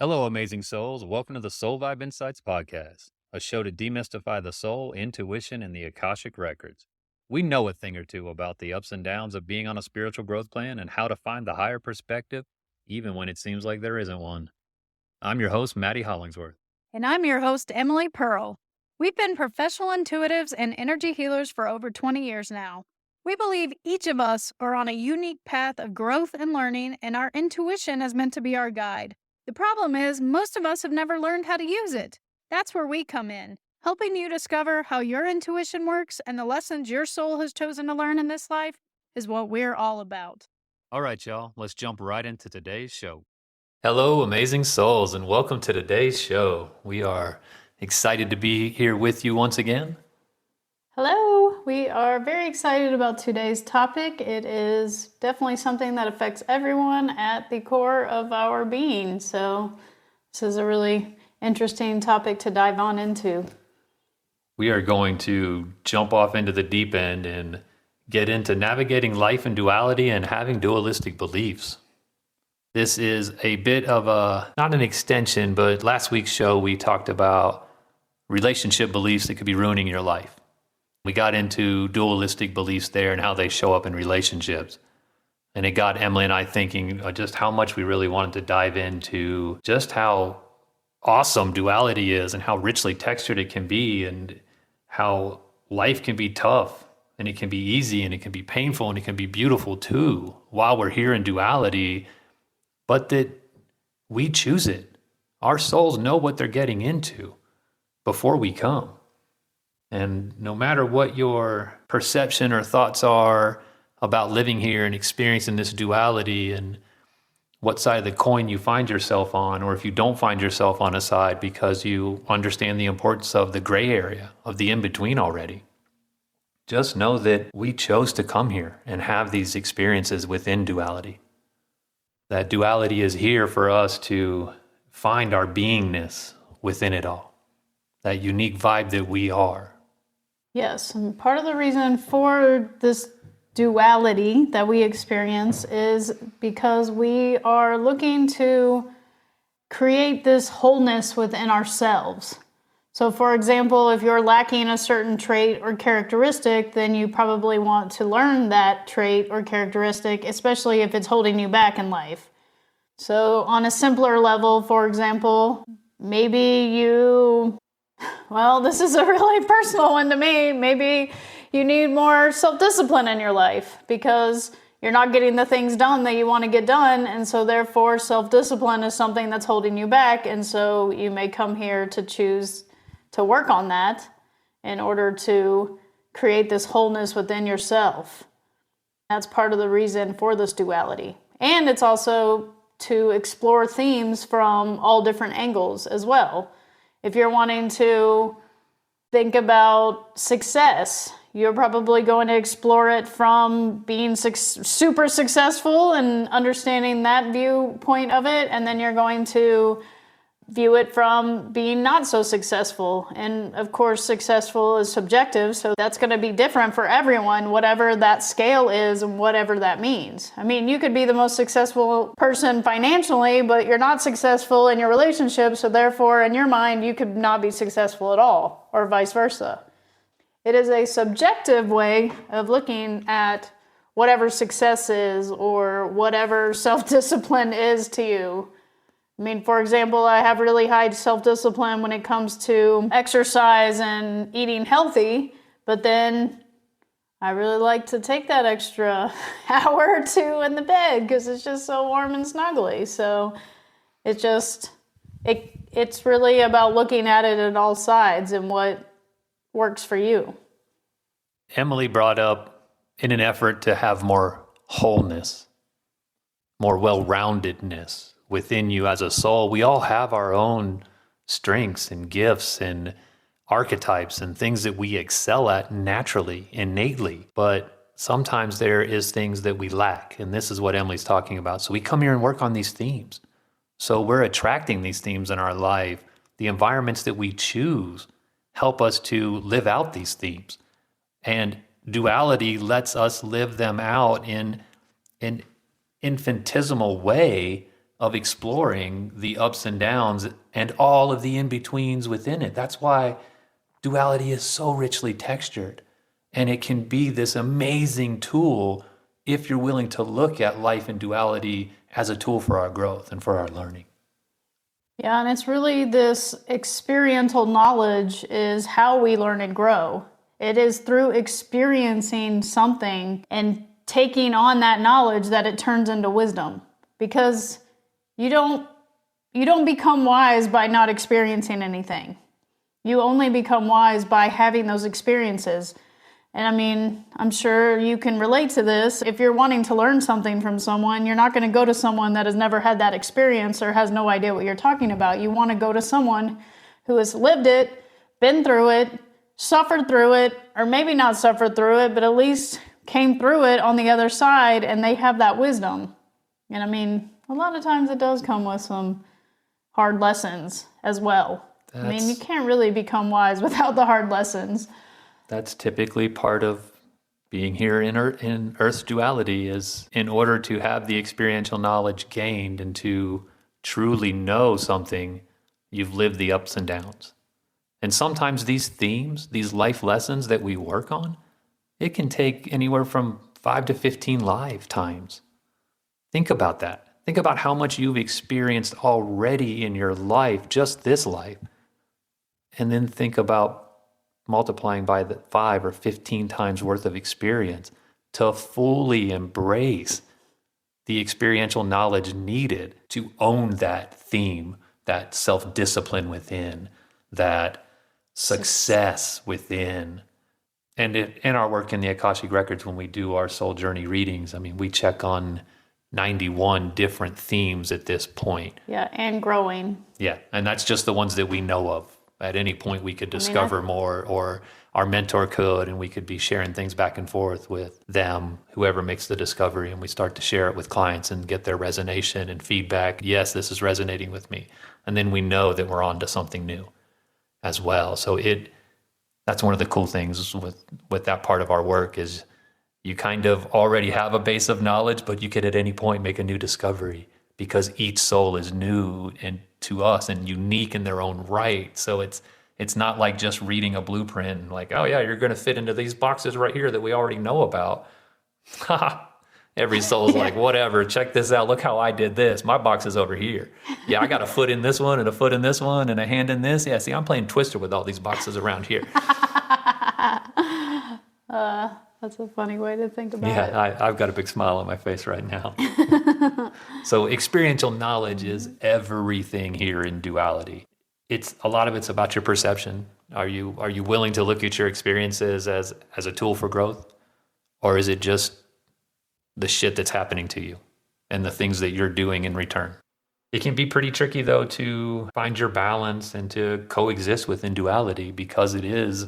Hello, amazing souls. Welcome to the Soul Vibe Insights Podcast, a show to demystify the soul, intuition, and the Akashic Records. We know a thing or two about the ups and downs of being on a spiritual growth plan and how to find the higher perspective, even when it seems like there isn't one. I'm your host, Maddie Hollingsworth. And I'm your host, Emily Pearl. We've been professional intuitives and energy healers for over 20 years now. We believe each of us are on a unique path of growth and learning, and our intuition is meant to be our guide. The problem is, most of us have never learned how to use it. That's where we come in, helping you discover how your intuition works and the lessons your soul has chosen to learn in this life is what we're all about. All right, y'all, let's jump right into today's show. Hello, amazing souls, and welcome to today's show. We are excited to be here with you once again. Hello, we are very excited about today's topic. It is definitely something that affects everyone at the core of our being. So this is a really interesting topic to dive on into. We are going to jump off into the deep end and get into navigating life in duality and having dualistic beliefs. This is a bit of not an extension, but last week's show we talked about relationship beliefs that could be ruining your life. We got into dualistic beliefs there and how they show up in relationships. And it got Emily and I thinking just how much we really wanted to dive into just how awesome duality is and how richly textured it can be and how life can be tough and it can be easy and it can be painful and it can be beautiful too while we're here in duality, but that we choose it. Our souls know what they're getting into before we come. And no matter what your perception or thoughts are about living here and experiencing this duality and what side of the coin you find yourself on, or if you don't find yourself on a side because you understand the importance of the gray area, of the in-between already, just know that we chose to come here and have these experiences within duality. That duality is here for us to find our beingness within it all, that unique vibe that we are. Yes, and part of the reason for this duality that we experience is because we are looking to create this wholeness within ourselves. So, for example, if you're lacking a certain trait or characteristic, then you probably want to learn that trait or characteristic, especially if it's holding you back in life. So, on a simpler level, for example, maybe this is a really personal one to me. Maybe you need more self-discipline in your life because you're not getting the things done that you want to get done. And so therefore, self-discipline is something that's holding you back. And so you may come here to choose to work on that in order to create this wholeness within yourself. That's part of the reason for this duality. And it's also to explore themes from all different angles as well. If you're wanting to think about success, you're probably going to explore it from being super successful and understanding that viewpoint of it. And then you're going to view it from being not so successful. And of course, successful is subjective. So that's going to be different for everyone, whatever that scale is and whatever that means. I mean, you could be the most successful person financially, but you're not successful in your relationship. So therefore, in your mind, you could not be successful at all, or vice versa. It is a subjective way of looking at whatever success is or whatever self-discipline is to you. I mean, for example, I have really high self-discipline when it comes to exercise and eating healthy, but then I really like to take that extra hour or two in the bed because it's just so warm and snuggly. So it's really about looking at it at all sides and what works for you. Emily brought up in an effort to have more wholeness, more well-roundedness within you as a soul. We all have our own strengths and gifts and archetypes and things that we excel at naturally, innately, but sometimes there is things that we lack, and this is what Emily's talking about. So we come here and work on these themes. So we're attracting these themes in our life. The environments that we choose help us to live out these themes. And duality lets us live them out in an infinitesimal way of exploring the ups and downs and all of the in-betweens within it. That's why duality is so richly textured. And it can be this amazing tool if you're willing to look at life in duality as a tool for our growth and for our learning. Yeah, and it's really this experiential knowledge is how we learn and grow. It is through experiencing something and taking on that knowledge that it turns into wisdom. Because you don't become wise by not experiencing anything. You only become wise by having those experiences. And I mean, I'm sure you can relate to this. If you're wanting to learn something from someone, you're not going to go to someone that has never had that experience or has no idea what you're talking about. You want to go to someone who has lived it, been through it, suffered through it, or maybe not suffered through it, but at least came through it on the other side, and they have that wisdom. And I mean, a lot of times it does come with some hard lessons as well. I mean, you can't really become wise without the hard lessons. That's typically part of being here in Earth's duality, is in order to have the experiential knowledge gained and to truly know something, you've lived the ups and downs. And sometimes these themes, these life lessons that we work on, it can take anywhere from 5 to 15 lifetimes. Think about that. Think about how much you've experienced already in your life, just this life. And then think about multiplying by the 5 or 15 times worth of experience to fully embrace the experiential knowledge needed to own that theme, that self-discipline within, that success within. And in our work in the Akashic Records, when we do our soul journey readings, I mean, we check on 91 different themes at this point. Yeah, and growing. Yeah, and that's just the ones that we know of. At any point, we could discover more, or our mentor could, and we could be sharing things back and forth with them, whoever makes the discovery, and we start to share it with clients and get their resonation and feedback. Yes, this is resonating with me. And then we know that we're on to something new as well. So that's one of the cool things with that part of our work is you kind of already have a base of knowledge, but you could at any point make a new discovery because each soul is new and to us and unique in their own right. So it's not like just reading a blueprint and like, oh yeah, you're going to fit into these boxes right here that we already know about. Every soul's like, whatever, check this out. Look how I did this. My box is over here. Yeah, I got a foot in this one and a foot in this one and a hand in this. Yeah, see, I'm playing Twister with all these boxes around here. That's a funny way to think about it. Yeah, I've got a big smile on my face right now. So experiential knowledge is everything here in duality. A lot of it's about your perception. Are you willing to look at your experiences as a tool for growth? Or is it just the shit that's happening to you and the things that you're doing in return? It can be pretty tricky, though, to find your balance and to coexist within duality because it is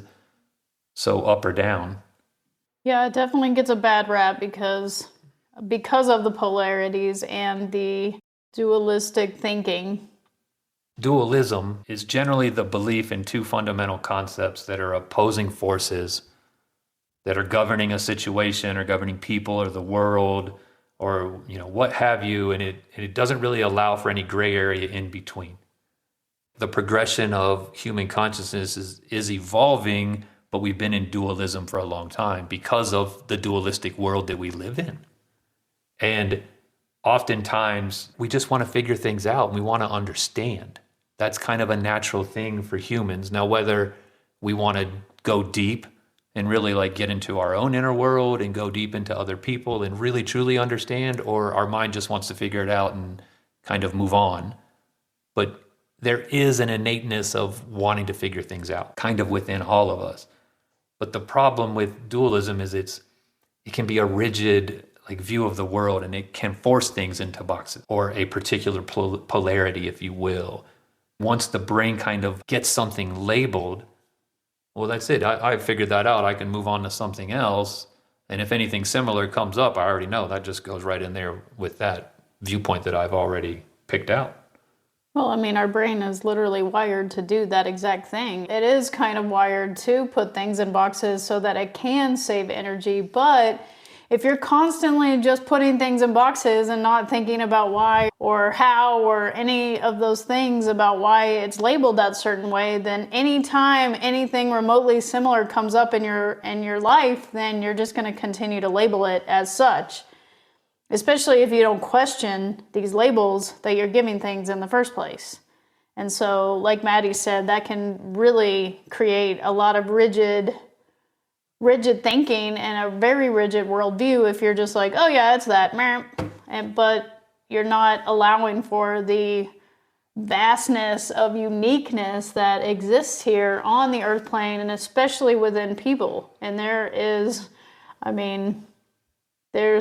so up or down. Yeah, it definitely gets a bad rap because of the polarities and the dualistic thinking. Dualism is generally the belief in two fundamental concepts that are opposing forces that are governing a situation or governing people or the world or what have you, and it doesn't really allow for any gray area in between. The progression of human consciousness is evolving, but we've been in dualism for a long time because of the dualistic world that we live in. And oftentimes we just want to figure things out and we want to understand. That's kind of a natural thing for humans. Now, whether we want to go deep and really get into our own inner world and go deep into other people and really truly understand, or our mind just wants to figure it out and kind of move on. But there is an innateness of wanting to figure things out, kind of within all of us. But the problem with dualism is it can be a rigid view of the world, and it can force things into boxes or a particular polarity, if you will. Once the brain kind of gets something labeled, well, that's it. I figured that out. I can move on to something else. And if anything similar comes up, I already know that just goes right in there with that viewpoint that I've already picked out. Well, I mean, our brain is literally wired to do that exact thing. It is kind of wired to put things in boxes so that it can save energy, but if you're constantly just putting things in boxes and not thinking about why or how or any of those things about why it's labeled that certain way, then anytime anything remotely similar comes up in your life, then you're just going to continue to label it as such. Especially if you don't question these labels that you're giving things in the first place. And so, like Maddie said, that can really create a lot of rigid thinking and a very rigid worldview if you're just like, oh yeah, it's that, but you're not allowing for the vastness of uniqueness that exists here on the earth plane, and especially within people. And there's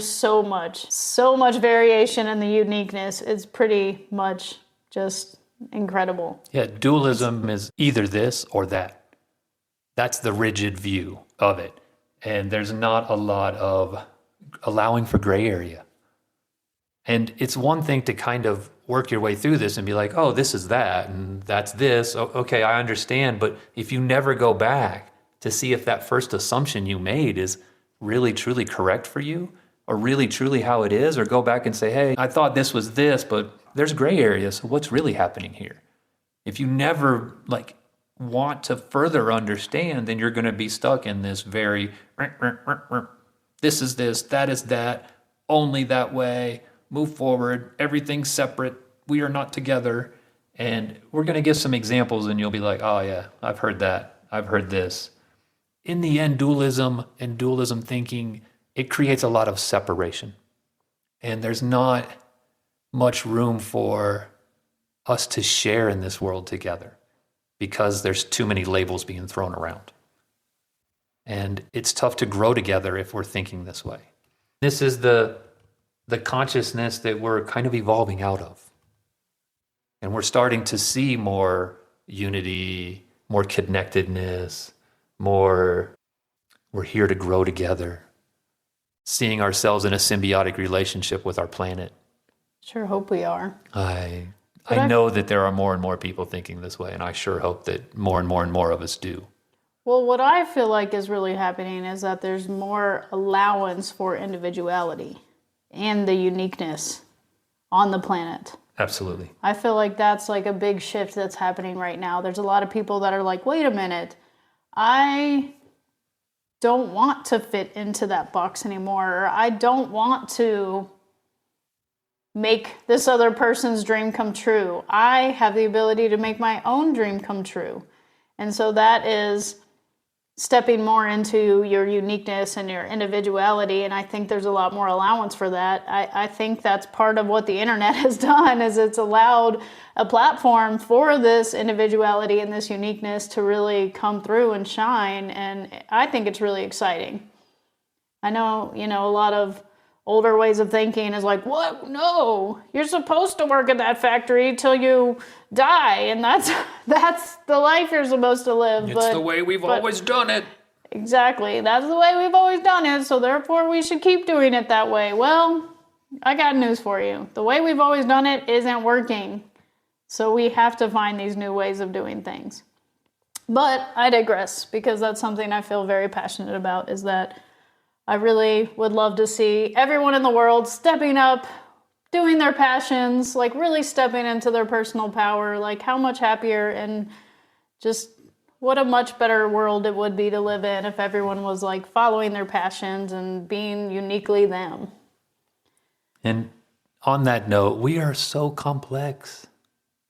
so much variation in the uniqueness. It's pretty much just incredible. Yeah, dualism is either this or that. That's the rigid view of it. And there's not a lot of allowing for gray area. And it's one thing to kind of work your way through this and be like, oh, this is that, and that's this. Okay, I understand. But if you never go back to see if that first assumption you made is really, truly correct for you, or really, truly how it is, or go back and say, hey, I thought this was this, but there's gray areas. So what's really happening here? If you never want to further understand, then you're going to be stuck in this very, this is this, that is that, only that way, move forward, everything's separate, we are not together. And we're going to give some examples and you'll be like, oh yeah, I've heard that, I've heard this. In the end, dualism and dualism thinking, it creates a lot of separation. And there's not much room for us to share in this world together because there's too many labels being thrown around. And it's tough to grow together if we're thinking this way. This is the consciousness that we're kind of evolving out of. And we're starting to see more unity, more connectedness, more we're here to grow together, seeing ourselves in a symbiotic relationship with our planet. Sure hope we are. I know that there are more and more people thinking this way, and I sure hope that more and more and more of us do. Well, what I feel like is really happening is that there's more allowance for individuality and the uniqueness on the planet. Absolutely. I feel like that's like a big shift that's happening right now. There's a lot of people that are like, wait a minute, I don't want to fit into that box anymore. Or I don't want to make this other person's dream come true. I have the ability to make my own dream come true. And so that is stepping more into your uniqueness and your individuality. And I think there's a lot more allowance for that. I think that's part of what the internet has done, is it's allowed a platform for this individuality and this uniqueness to really come through and shine. And I think it's really exciting. I know, a lot of older ways of thinking is like, what? No, you're supposed to work at that factory till you die, and that's the life you're supposed to live. It's the way we've always done it. Exactly, that's the way we've always done it, so therefore we should keep doing it that way. Well, I got news for you. The way we've always done it isn't working, so we have to find these new ways of doing things. But I digress, because that's something I feel very passionate about, is that I really would love to see everyone in the world stepping up, doing their passions, like really stepping into their personal power. Like, how much happier and just what a much better world it would be to live in if everyone was like following their passions and being uniquely them. And on that note, we are so complex.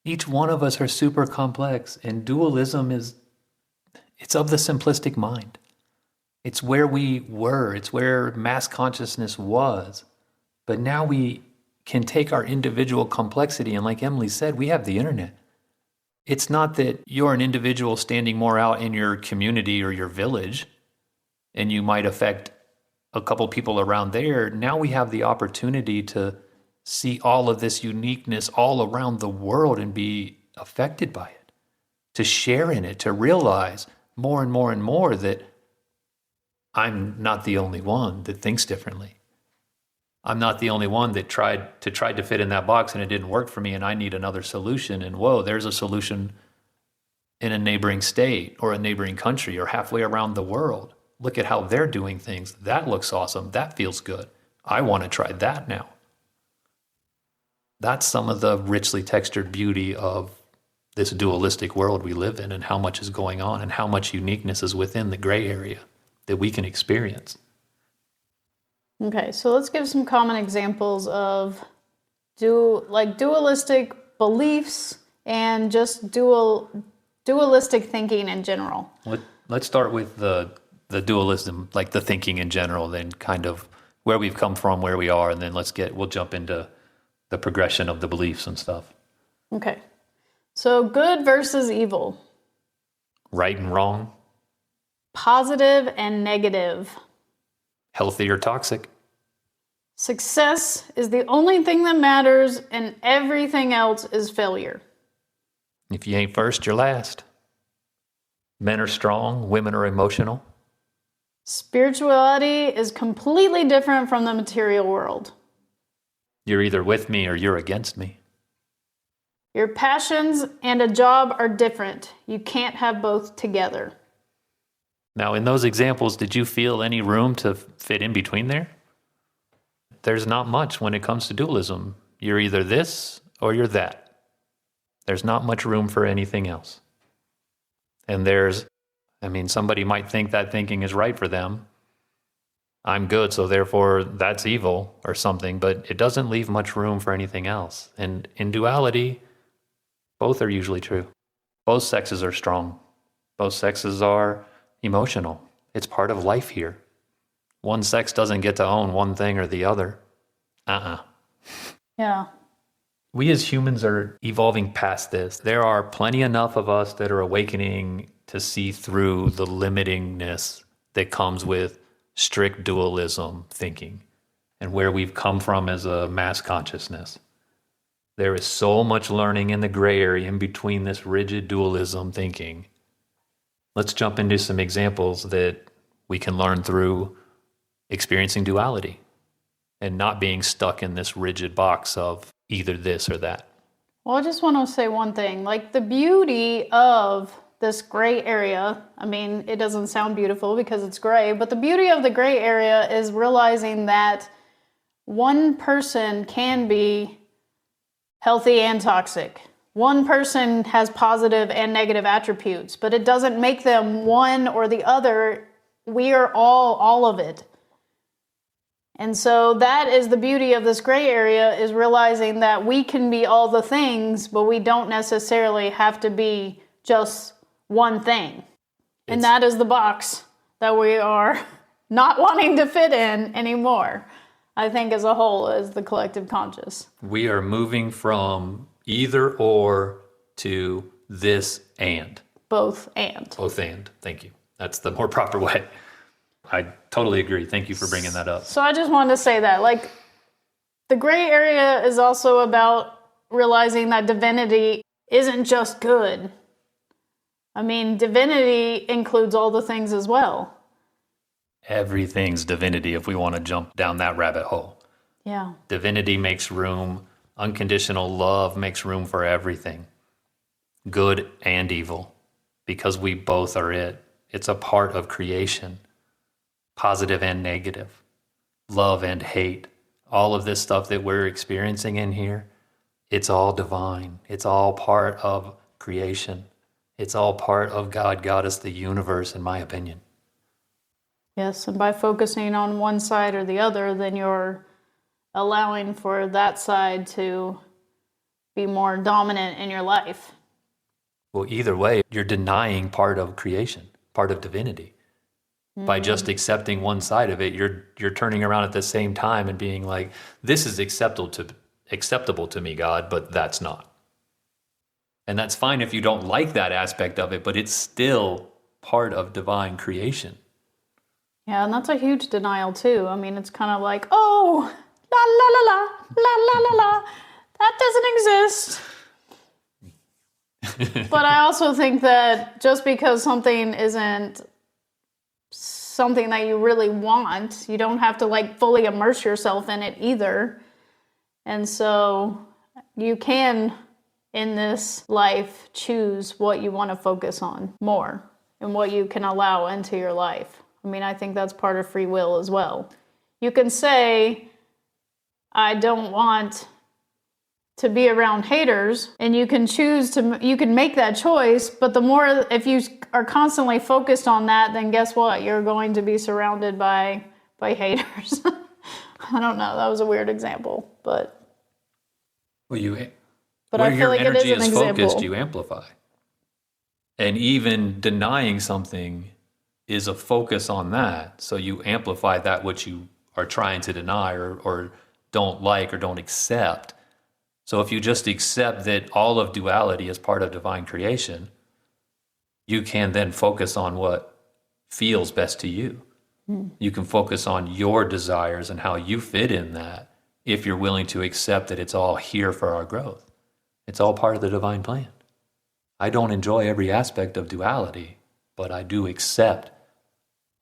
Each one of us are super complex, and dualism it's of the simplistic mind. It's where we were. It's where mass consciousness was. But now we can take our individual complexity, and like Emily said, we have the internet. It's not that you're an individual standing more out in your community or your village, and you might affect a couple people around there. Now we have the opportunity to see all of this uniqueness all around the world and be affected by it, to share in it, to realize more and more and more that I'm not the only one that thinks differently. I'm not the only one that tried to fit in that box and it didn't work for me, and I need another solution. And whoa, there's a solution in a neighboring state or a neighboring country or halfway around the world. look at how they're doing things. That looks awesome. That feels good. I want to try that now. That's some of the richly textured beauty of this dualistic world we live in, and how much is going on and how much uniqueness is within the gray area that we can experience. Okay, so let's give some common examples of dualistic beliefs and just dualistic thinking in general. Let's start with the dualism, like the thinking in general, then kind of where we've come from, where we are, and then we'll jump into the progression of the beliefs and stuff. Okay. So good versus evil. Right and wrong. Positive and negative. Healthy or toxic. Success is the only thing that matters, and everything else is failure. If you ain't first, you're last. Men are strong, women are emotional. Spirituality is completely different from the material world. You're either with me or you're against me. Your passions and a job are different. You can't have both together. Now, in those examples, did you feel any room to fit in between there? There's not much when it comes to dualism. You're either this or you're that. There's not much room for anything else. And somebody might think that thinking is right for them. I'm good, so therefore that's evil or something, but it doesn't leave much room for anything else. And in duality, both are usually true. Both sexes are strong. Both sexes are emotional. It's part of life here. One sex doesn't get to own one thing or the other. Yeah. We as humans are evolving past this. There are plenty enough of us that are awakening to see through the limitingness that comes with strict dualism thinking and where we've come from as a mass consciousness. There is so much learning in the gray area in between this rigid dualism thinking. Let's jump into some examples that we can learn through experiencing duality and not being stuck in this rigid box of either this or that. Well, I just want to say one thing. Like, the beauty of this gray area, it doesn't sound beautiful because it's gray, but the beauty of the gray area is realizing that one person can be healthy and toxic. One person has positive and negative attributes, but it doesn't make them one or the other. We are all of it. And so that is the beauty of this gray area, is realizing that we can be all the things, but we don't necessarily have to be just one thing. And that is the box that we are not wanting to fit in anymore, I think, as a whole, as the collective conscious. We are moving from either or to this and. Both and. Both and. Thank you. That's the more proper way. I totally agree. Thank you for bringing that up. So I just wanted to say that, like, the gray area is also about realizing that divinity isn't just good. Divinity includes all the things as well. Everything's divinity if we want to jump down that rabbit hole. Yeah. Divinity makes room. Unconditional love makes room for everything. Good and evil. Because we both are it. It's a part of creation. Positive and negative. Love and hate. All of this stuff that we're experiencing in here, it's all divine. It's all part of creation. It's all part of God, Goddess, the universe, in my opinion. Yes, and by focusing on one side or the other, then you're allowing for that side to be more dominant in your life. Well, either way, you're denying part of creation, part of divinity. Mm-hmm. By just accepting one side of it, you're turning around at the same time and being like, this is acceptable to me, God, but that's not. And that's fine if you don't like that aspect of it, but it's still part of divine creation. Yeah, and that's a huge denial too. It's kind of like, oh, la la la la, la la la la, that doesn't exist. But I also think that just because something isn't something that you really want, you don't have to fully immerse yourself in it either. And so you can, in this life, choose what you want to focus on more and what you can allow into your life. I mean, I think that's part of free will as well. You can say, I don't want to be around haters, and you can you can make that choice, but if you are constantly focused on that, then guess what? You're going to be surrounded by haters. I don't know, that was a weird example, but Well, but where I feel your like it is energy an is example. focused, you amplify. And even denying something is a focus on that. So you amplify that which you are trying to deny or don't like or don't accept. So if you just accept that all of duality is part of divine creation, you can then focus on what feels best to you. You can focus on your desires and how you fit in that if you're willing to accept that it's all here for our growth. It's all part of the divine plan. I don't enjoy every aspect of duality, but I do accept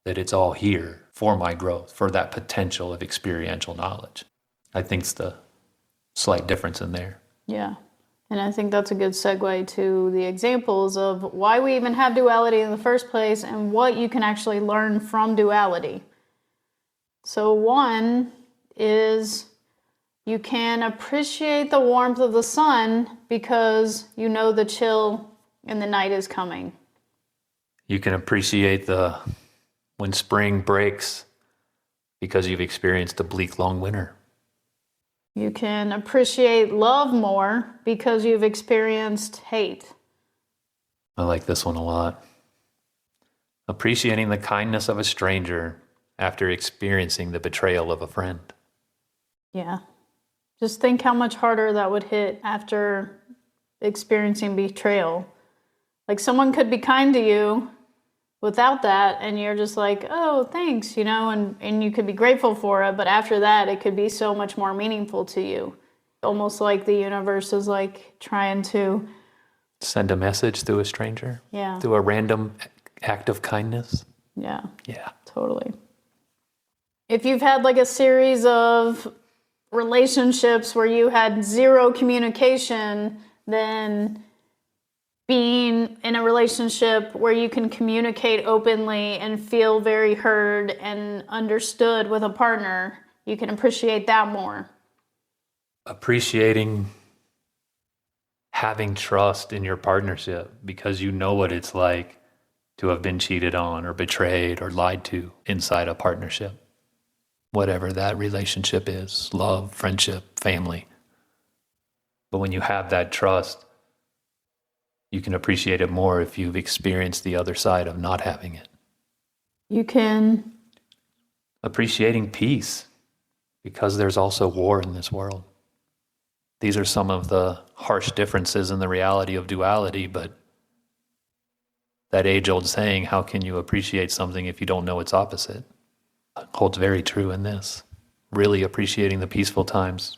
that it's all here for my growth, for that potential of experiential knowledge. I think it's the slight difference in there. Yeah. And I think that's a good segue to the examples of why we even have duality in the first place and what you can actually learn from duality. So one is you can appreciate the warmth of the sun because you know the chill in the night is coming. You can appreciate when spring breaks because you've experienced a bleak, long winter. You can appreciate love more because you've experienced hate. I like this one a lot. Appreciating the kindness of a stranger after experiencing the betrayal of a friend. Yeah. Just think how much harder that would hit after experiencing betrayal. Like someone could be kind to you without that, and you're just like, oh, thanks, and you could be grateful for it, but after that, it could be so much more meaningful to you. Almost like the universe is like trying to send a message through a stranger? Yeah. Through a random act of kindness? Yeah. Yeah. Totally. If you've had like a series of relationships where you had zero communication, then being in a relationship where you can communicate openly and feel very heard and understood with a partner, you can appreciate that more. Appreciating having trust in your partnership because you know what it's like to have been cheated on or betrayed or lied to inside a partnership. Whatever that relationship is, love, friendship, family. But when you have that trust, you can appreciate it more if you've experienced the other side of not having it. You can appreciating peace because there's also war in this world. These are some of the harsh differences in the reality of duality, but that age-old saying, how can you appreciate something if you don't know its opposite, holds very true in this. Really appreciating the peaceful times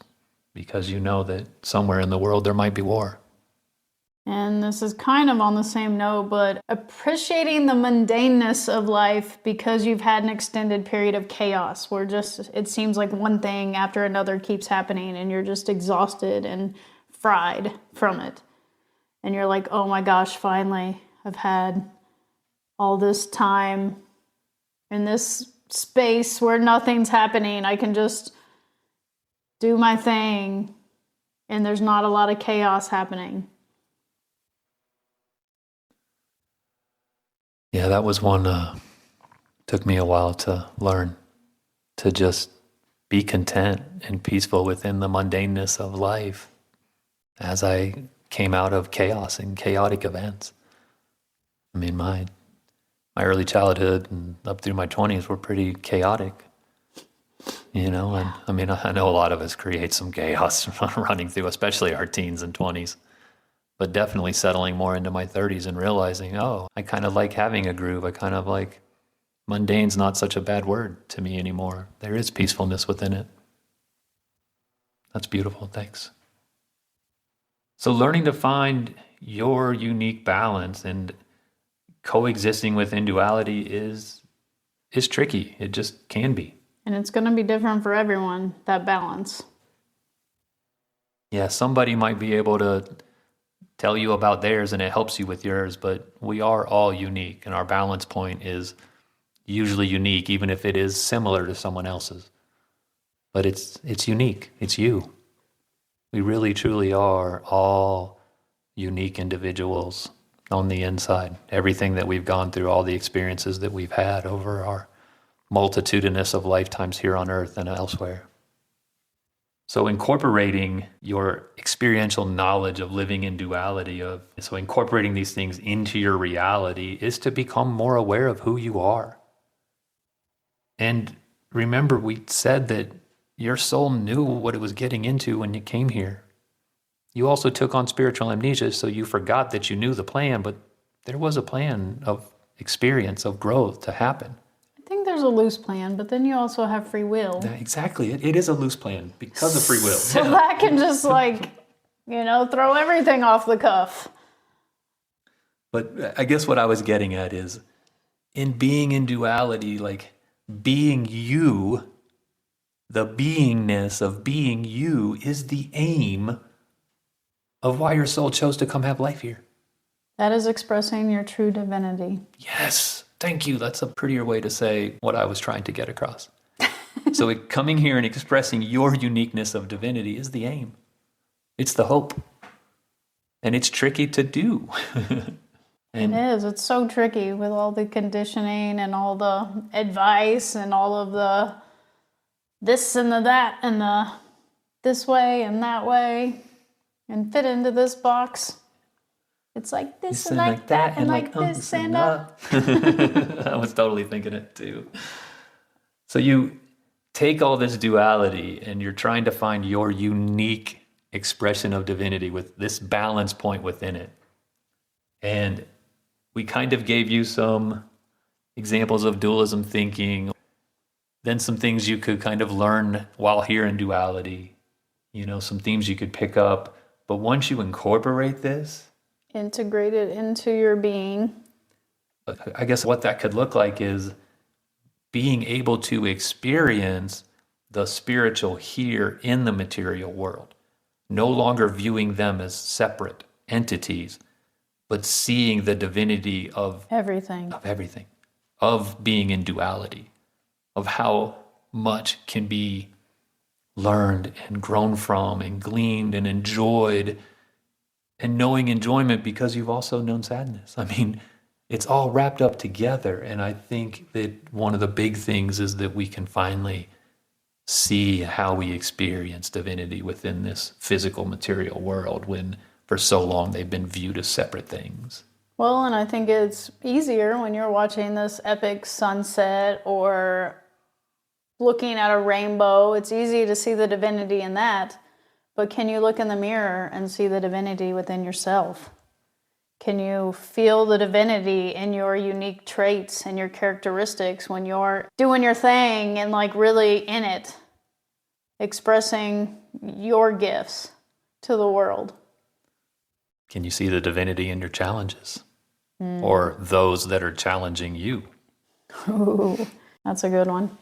because you know that somewhere in the world there might be war. And this is kind of on the same note, but appreciating the mundaneness of life because you've had an extended period of chaos where it seems like one thing after another keeps happening and you're just exhausted and fried from it. And you're like, oh my gosh, finally, I've had all this time in this space where nothing's happening. I can just do my thing and there's not a lot of chaos happening. Yeah, that was one, took me a while to learn, to just be content and peaceful within the mundaneness of life as I came out of chaos and chaotic events. I mean, my early childhood and up through my 20s were pretty chaotic, and I mean, I know a lot of us create some chaos running through, especially our teens and 20s. But definitely settling more into my 30s and realizing, oh, I kind of like having a groove. I kind of like mundane's not such a bad word to me anymore. There is peacefulness within it. That's beautiful. Thanks. So learning to find your unique balance and coexisting within duality is tricky. It just can be. And it's going to be different for everyone, that balance. Yeah, somebody might be able to tell you about theirs and it helps you with yours, but we are all unique and our balance point is usually unique, even if it is similar to someone else's. But it's unique. It's you. We really, truly are all unique individuals on the inside. Everything that we've gone through, all the experiences that we've had over our multitudinous of lifetimes here on earth and elsewhere. So incorporating your experiential knowledge of living in duality, so incorporating these things into your reality is to become more aware of who you are. And remember, we said that your soul knew what it was getting into when you came here. You also took on spiritual amnesia, so you forgot that you knew the plan, but there was a plan of experience, of growth to happen. I think there's a loose plan, but then you also have free will. Yeah, exactly. It is a loose plan because of free will. So that can just throw everything off the cuff. But I guess what I was getting at is, in being in duality, like being you, the beingness of being you is the aim of why your soul chose to come have life here. That is expressing your true divinity. Yes, thank you. That's a prettier way to say what I was trying to get across. So coming here and expressing your uniqueness of divinity is the aim. It's the hope. And it's tricky to do. It is. It's so tricky with all the conditioning and all the advice and all of the this and the that and the this way and that way and fit into this box. It's like this and like that and like this and I was totally thinking it too. So you take all this duality and you're trying to find your unique expression of divinity with this balance point within it. And we kind of gave you some examples of dualism thinking, then some things you could kind of learn while here in duality, some themes you could pick up. But once you incorporate this, integrate it into your being, I guess what that could look like is being able to experience the spiritual here in the material world, no longer viewing them as separate entities, but seeing the divinity of everything, of being in duality, of how much can be learned and grown from and gleaned and enjoyed, and knowing enjoyment because you've also known sadness. I mean, it's all wrapped up together. And I think that one of the big things is that we can finally see how we experience divinity within this physical material world when for so long they've been viewed as separate things. Well, and I think it's easier when you're watching this epic sunset or looking at a rainbow. It's easy to see the divinity in that. But can you look in the mirror and see the divinity within yourself? Can you feel the divinity in your unique traits and your characteristics when you're doing your thing and really in it, expressing your gifts to the world? Can you see the divinity in your challenges or those that are challenging you? Ooh, that's a good one.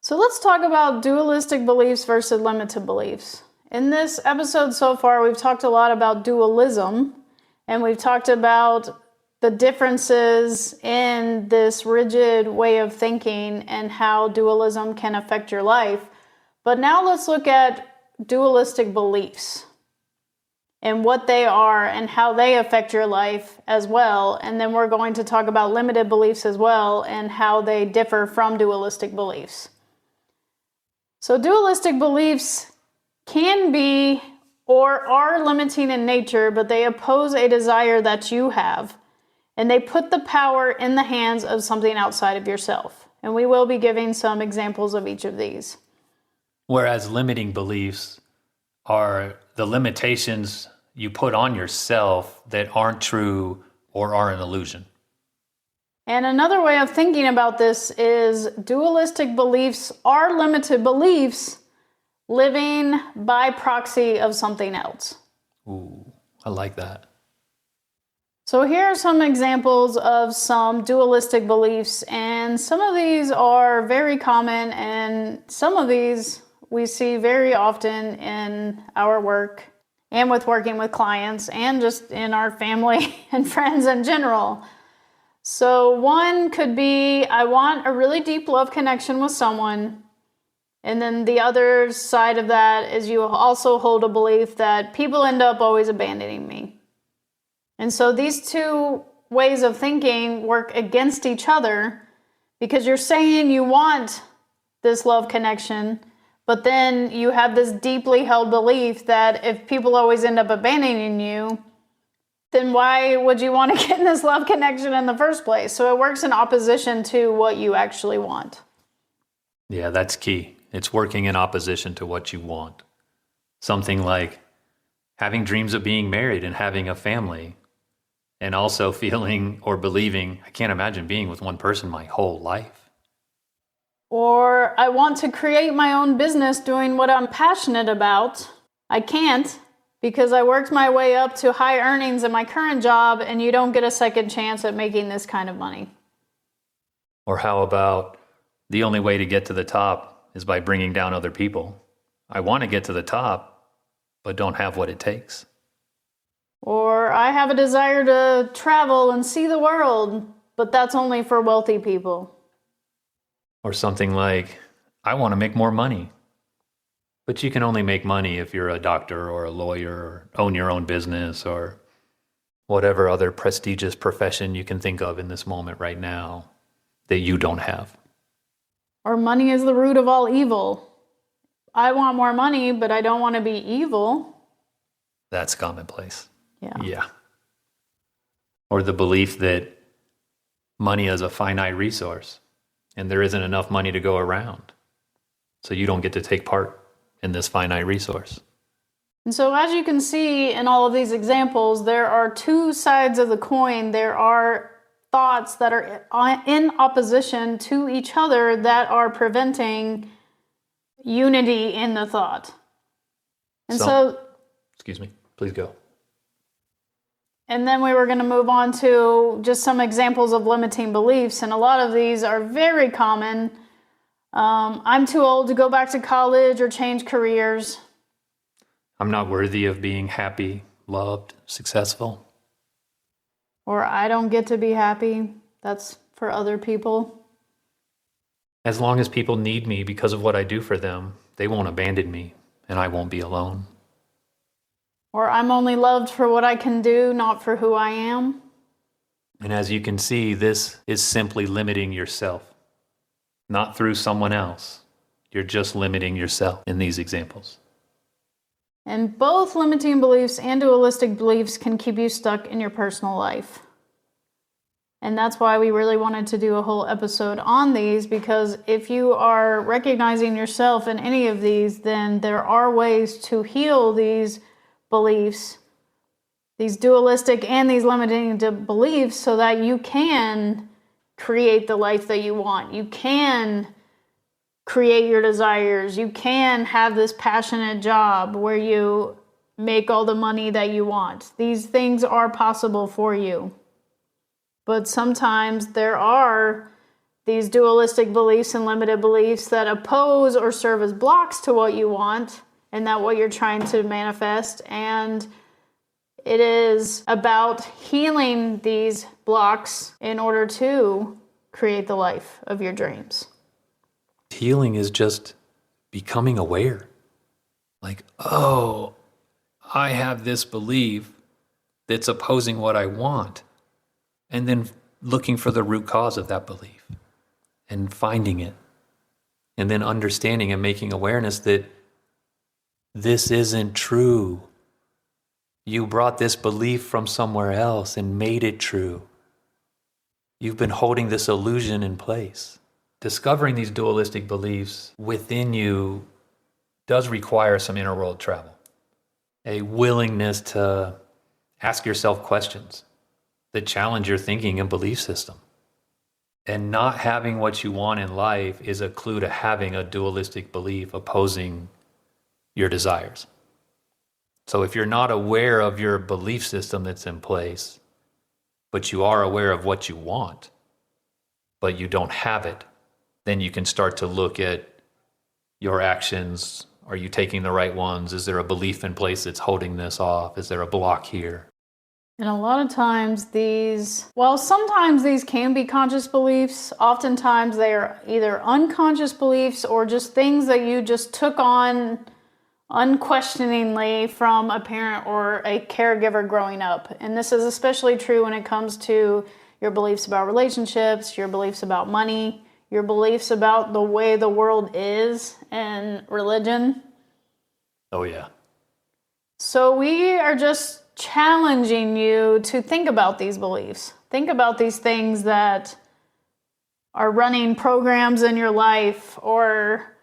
So let's talk about dualistic beliefs versus limited beliefs. In this episode so far, we've talked a lot about dualism, and we've talked about the differences in this rigid way of thinking and how dualism can affect your life. But now let's look at dualistic beliefs and what they are and how they affect your life as well. And then we're going to talk about limited beliefs as well and how they differ from dualistic beliefs. So dualistic beliefs can be or are limiting in nature, but they oppose a desire that you have, and they put the power in the hands of something outside of yourself. And we will be giving some examples of each of these. Whereas limiting beliefs are the limitations you put on yourself that aren't true or are an illusion. And another way of thinking about this is dualistic beliefs are limited beliefs living by proxy of something else. Ooh, I like that. So here are some examples of some dualistic beliefs, and some of these are very common, and some of these we see very often in our work and with working with clients and just in our family and friends in general. So one could be, I want a really deep love connection with someone. And then the other side of that is you also hold a belief that people end up always abandoning me. And so these two ways of thinking work against each other because you're saying you want this love connection, but then you have this deeply held belief that if people always end up abandoning you, then why would you want to get in this love connection in the first place? So it works in opposition to what you actually want. Yeah, that's key. It's working in opposition to what you want. Something like having dreams of being married and having a family, and also feeling or believing, I can't imagine being with one person my whole life. Or I want to create my own business doing what I'm passionate about. I can't because I worked my way up to high earnings in my current job, and you don't get a second chance at making this kind of money. Or how about the only way to get to the top is by bringing down other people? I want to get to the top, but don't have what it takes. Or I have a desire to travel and see the world, but that's only for wealthy people. Or something like, I want to make more money. But you can only make money if you're a doctor or a lawyer or own your own business or whatever other prestigious profession you can think of in this moment right now that you don't have. Or money is the root of all evil. I want more money, but I don't want to be evil. That's commonplace. Yeah. Or the belief that money is a finite resource and there isn't enough money to go around. So you don't get to take part in this finite resource. And so as you can see in all of these examples, there are two sides of the coin. There are thoughts that are in opposition to each other that are preventing unity in the thought. And excuse me, please go. And then we were going to move on to just some examples of limiting beliefs. And a lot of these are very common. I'm too old to go back to college or change careers. I'm not worthy of being happy, loved, successful. Or I don't get to be happy. That's for other people. As long as people need me because of what I do for them, they won't abandon me and I won't be alone. Or I'm only loved for what I can do, not for who I am. And as you can see, this is simply limiting yourself, not through someone else. You're just limiting yourself in these examples. And both limiting beliefs and dualistic beliefs can keep you stuck in your personal life. And that's why we really wanted to do a whole episode on these, because if you are recognizing yourself in any of these, then there are ways to heal these beliefs, these dualistic and these limiting beliefs, so that you can create the life that you want. You can create your desires. You can have this passionate job where you make all the money that you want. These things are possible for you. But sometimes there are these dualistic beliefs and limited beliefs that oppose or serve as blocks to what you want and that what you're trying to manifest. And it is about healing these blocks in order to create the life of your dreams. Healing is just becoming aware. Like, oh, I have this belief that's opposing what I want. And then looking for the root cause of that belief and finding it. And then understanding and making awareness that this isn't true. You brought this belief from somewhere else and made it true. You've been holding this illusion in place. Discovering these dualistic beliefs within you does require some inner world travel. A willingness to ask yourself questions that challenge your thinking and belief system. And not having what you want in life is a clue to having a dualistic belief opposing your desires. So if you're not aware of your belief system that's in place, but you are aware of what you want, but you don't have it, then you can start to look at your actions. Are you taking the right ones? Is there a belief in place that's holding this off? Is there a block here? And a lot of times sometimes these can be conscious beliefs, oftentimes they are either unconscious beliefs or just things that you just took on unquestioningly from a parent or a caregiver growing up. And this is especially true when it comes to your beliefs about relationships, your beliefs about money, your beliefs about the way the world is, and religion. Oh, yeah. So we are just challenging you to think about these beliefs. Think about these things that are running programs in your life or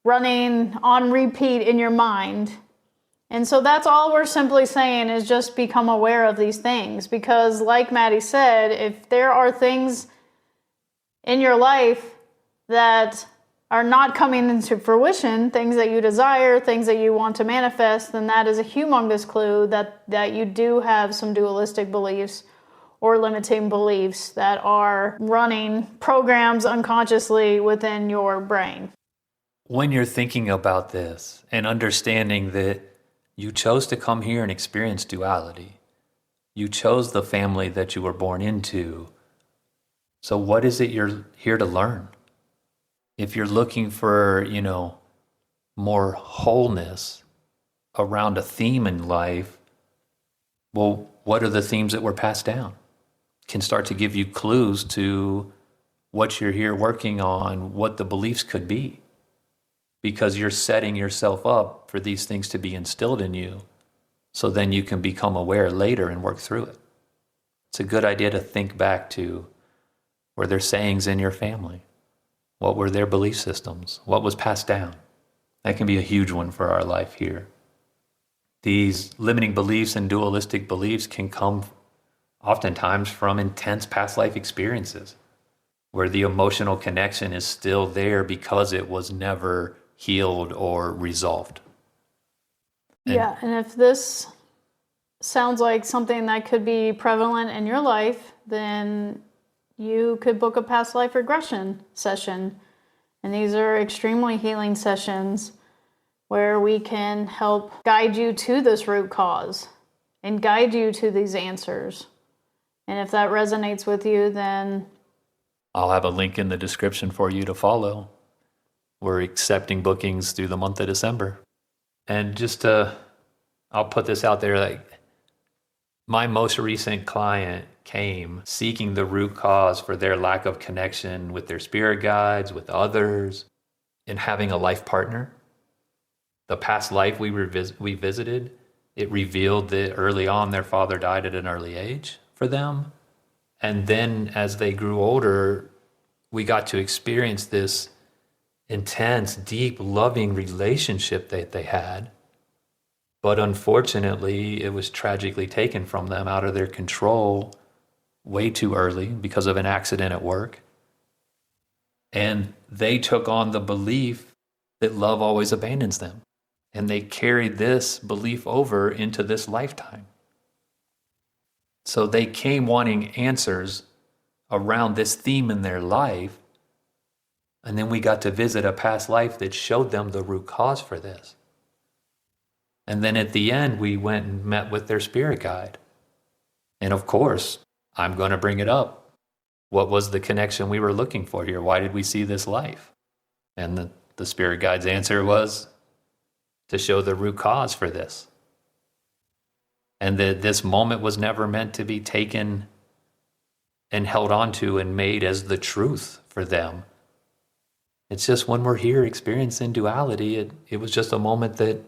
running on repeat in your mind. And so that's all we're simply saying is just become aware of these things. Because like Maddie said, if there are things in your life that are not coming into fruition, things that you desire, things that you want to manifest, then that is a humongous clue that you do have some dualistic beliefs or limiting beliefs that are running programs unconsciously within your brain. When you're thinking about this and understanding that you chose to come here and experience duality, you chose the family that you were born into. So what is it you're here to learn? If you're looking for, more wholeness around a theme in life, well, what are the themes that were passed down? Can start to give you clues to what you're here working on, what the beliefs could be, because you're setting yourself up for these things to be instilled in you, so then you can become aware later and work through it. It's a good idea to think back to, were there sayings in your family? What were their belief systems? What was passed down? That can be a huge one for our life here. These limiting beliefs and dualistic beliefs can come oftentimes from intense past life experiences where the emotional connection is still there because it was never healed or resolved. And if this sounds like something that could be prevalent in your life, then you could book a past life regression session. And these are extremely healing sessions where we can help guide you to this root cause and guide you to these answers. And if that resonates with you, then I'll have a link in the description for you to follow. We're accepting bookings through the month of December. And I'll put this out there, like my most recent client came seeking the root cause for their lack of connection with their spirit guides, with others, and having a life partner. The past life we visited, it revealed that early on their father died at an early age for them. And then as they grew older, we got to experience this intense, deep, loving relationship that they had. But unfortunately, it was tragically taken from them out of their control way too early because of an accident at work. And they took on the belief that love always abandons them. And they carried this belief over into this lifetime. So they came wanting answers around this theme in their life. And then we got to visit a past life that showed them the root cause for this. And then at the end, we went and met with their spirit guide. And of course, I'm going to bring it up. What was the connection we were looking for here? Why did we see this life? And the spirit guide's answer was to show the root cause for this. And that this moment was never meant to be taken and held onto and made as the truth for them. It's just when we're here experiencing duality, it was just a moment that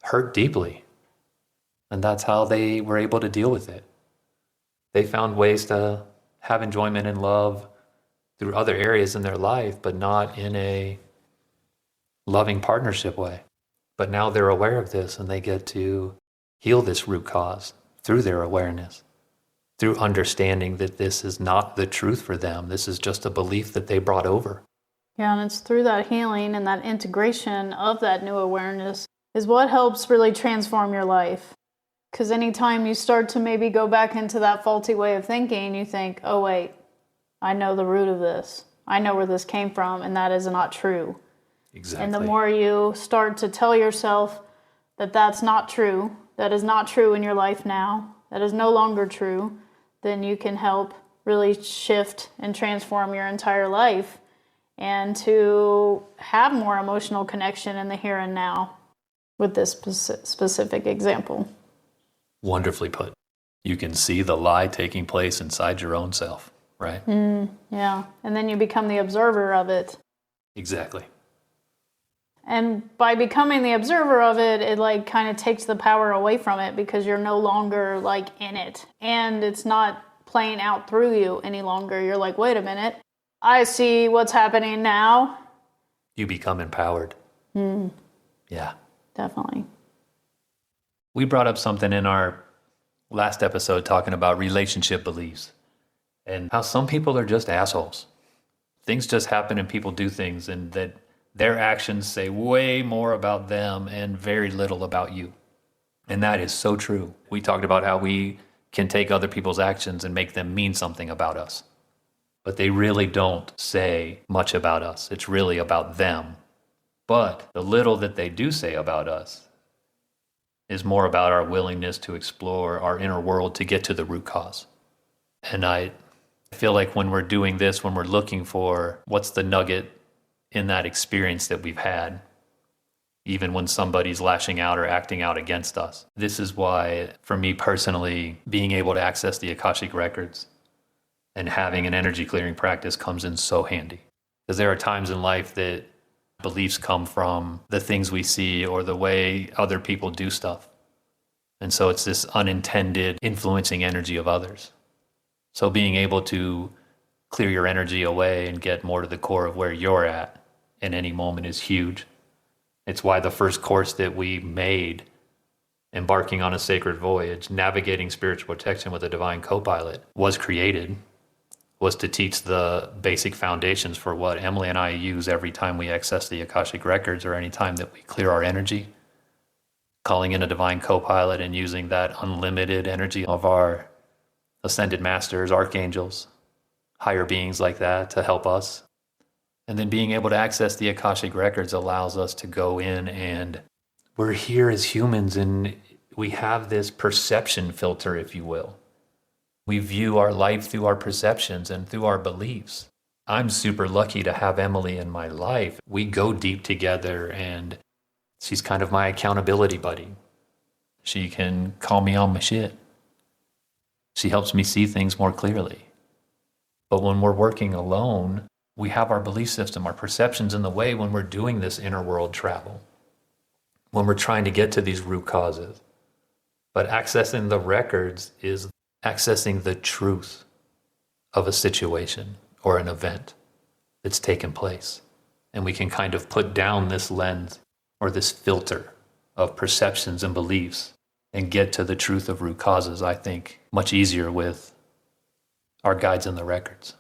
hurt deeply. And that's how they were able to deal with it. They found ways to have enjoyment and love through other areas in their life, but not in a loving partnership way. But now they're aware of this and they get to heal this root cause through their awareness, through understanding that this is not the truth for them. This is just a belief that they brought over. Yeah, and it's through that healing and that integration of that new awareness is what helps really transform your life. Because anytime you start to maybe go back into that faulty way of thinking, you think, oh wait, I know the root of this. I know where this came from, and that is not true. Exactly. And the more you start to tell yourself that that's not true, that is not true in your life now, that is no longer true, then you can help really shift and transform your entire life and to have more emotional connection in the here and now with this specific example. Wonderfully put. You can see the lie taking place inside your own self, right? Yeah, and then you become the observer of it. Exactly. And by becoming the observer of it, it like kind of takes the power away from it because you're no longer like in it. And it's not playing out through you any longer. You're like, wait a minute, I see what's happening now. You become empowered. Yeah. Definitely. We brought up something in our last episode talking about relationship beliefs and how some people are just assholes. Things just happen and people do things, and that their actions say way more about them and very little about you. And that is so true. We talked about how we can take other people's actions and make them mean something about us. But they really don't say much about us. It's really about them. But the little that they do say about us is more about our willingness to explore our inner world to get to the root cause. And I feel like when we're doing this, when we're looking for what's the nugget in that experience that we've had, even when somebody's lashing out or acting out against us. This is why, for me personally, being able to access the Akashic Records and having an energy clearing practice comes in so handy. Because there are times in life that beliefs come from the things we see or the way other people do stuff. And so it's this unintended influencing energy of others. So being able to clear your energy away and get more to the core of where you're at in any moment is huge. It's why the first course that we made, Embarking on a Sacred Voyage, Navigating Spiritual Protection with a Divine Co-Pilot, was created, was to teach the basic foundations for what Emily and I use every time we access the Akashic Records or any time that we clear our energy, calling in a Divine Co-Pilot and using that unlimited energy of our ascended masters, archangels, higher beings like that to help us. And then being able to access the Akashic Records allows us to go in, and we're here as humans and we have this perception filter, if you will. We view our life through our perceptions and through our beliefs. I'm super lucky to have Emily in my life. We go deep together and she's kind of my accountability buddy. She can call me on my shit. She helps me see things more clearly. But when we're working alone, we have our belief system, our perceptions in the way when we're doing this inner world travel, when we're trying to get to these root causes. But accessing the records is accessing the truth of a situation or an event that's taken place. And we can kind of put down this lens or this filter of perceptions and beliefs and get to the truth of root causes, I think, much easier with our guides in the records.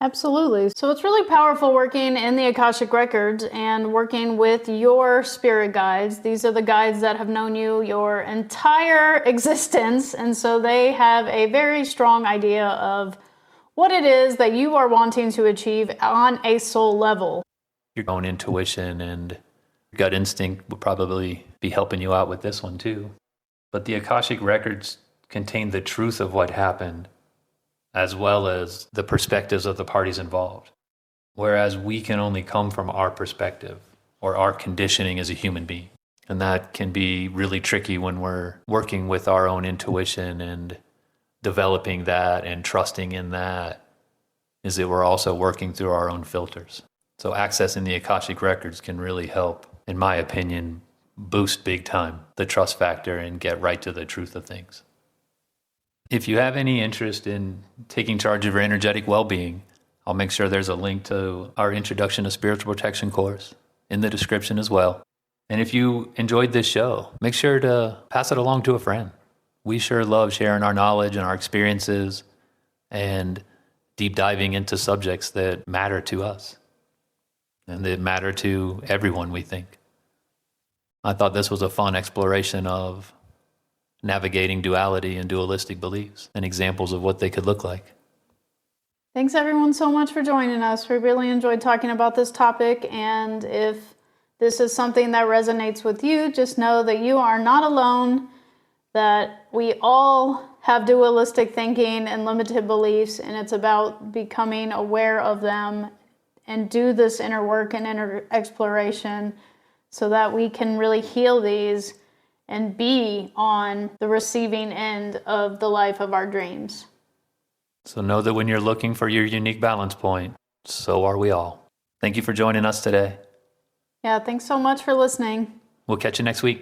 Absolutely. So it's really powerful working in the Akashic Records and working with your spirit guides. These are the guides that have known you your entire existence. And so they have a very strong idea of what it is that you are wanting to achieve on a soul level. Your own intuition and gut instinct will probably be helping you out with this one too. But the Akashic Records contain the truth of what happened, as well as the perspectives of the parties involved. Whereas we can only come from our perspective or our conditioning as a human being. And that can be really tricky when we're working with our own intuition and developing that and trusting in that, is that we're also working through our own filters. So accessing the Akashic Records can really help, in my opinion, boost big time the trust factor and get right to the truth of things. If you have any interest in taking charge of your energetic well-being, I'll make sure there's a link to our Introduction to Spiritual Protection course in the description as well. And if you enjoyed this show, make sure to pass it along to a friend. We sure love sharing our knowledge and our experiences and deep diving into subjects that matter to us and that matter to everyone, we think. I thought this was a fun exploration of navigating duality and dualistic beliefs and examples of what they could look like. Thanks everyone so much for joining us. We really enjoyed talking about this topic, and if this is something that resonates with you, just know that you are not alone, that we all have dualistic thinking and limited beliefs, and it's about becoming aware of them and do this inner work and inner exploration so that we can really heal these and be on the receiving end of the life of our dreams. So know that when you're looking for your unique balance point, so are we all. Thank you for joining us today. Yeah, thanks so much for listening. We'll catch you next week.